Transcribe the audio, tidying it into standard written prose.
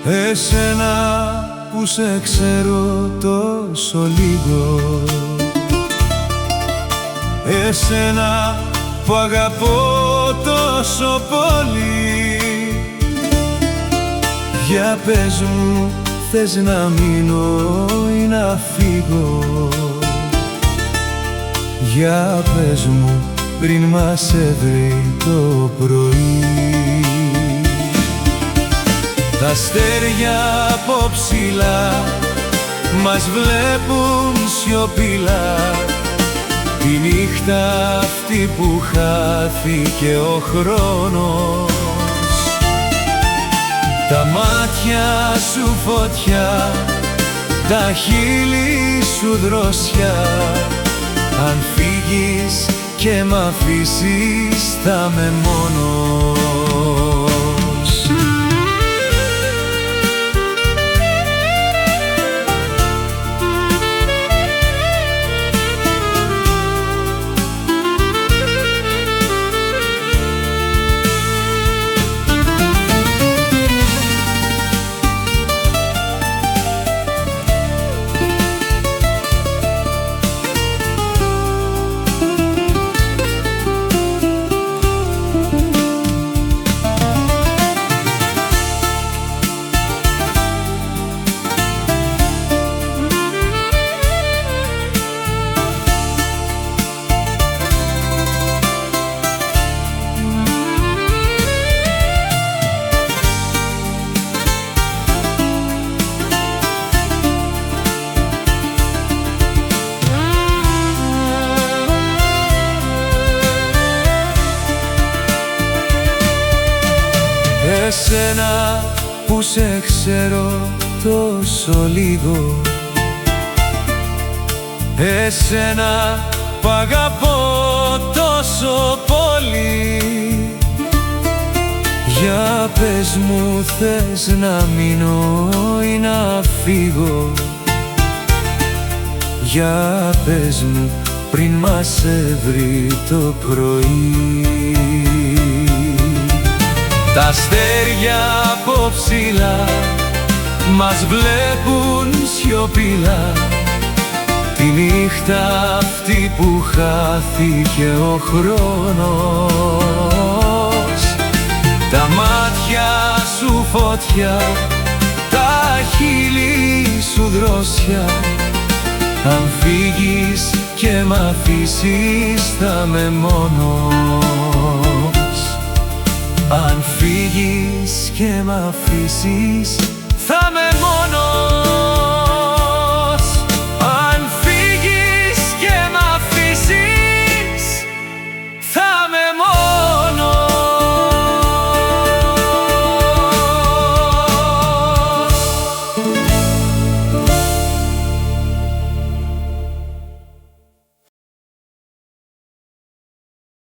Εσένα που σε ξέρω τόσο λίγο, εσένα που αγαπώ τόσο πολύ, για πες μου, θες να μείνω ή να φύγω? Για πες μου πριν μας έβρει το πρωί. Τα αστέρια από ψηλά μας βλέπουν σιωπηλά, τη νύχτα αυτή που χάθηκε ο χρόνος. Τα μάτια σου φωτιά, τα χείλη σου δροσιά, αν φύγεις και μ' αφήσεις θα με μόνος. Εσένα που σε ξέρω τόσο λίγο, εσένα που αγαπώ τόσο πολύ, για πες μου, θες να μείνω ή να φύγω? Για πες μου πριν μας έβρει το πρωί. Τα αστέρια από ψηλά μας βλέπουν σιωπηλά, τη νύχτα αυτή που χάθηκε ο χρόνος. Τα μάτια σου φωτιά, τα χείλη σου δροσιά, αν φύγεις και μ' αφήσεις θα με μόνος. Αν φύγεις και μ' αφήσεις θα με μόνος.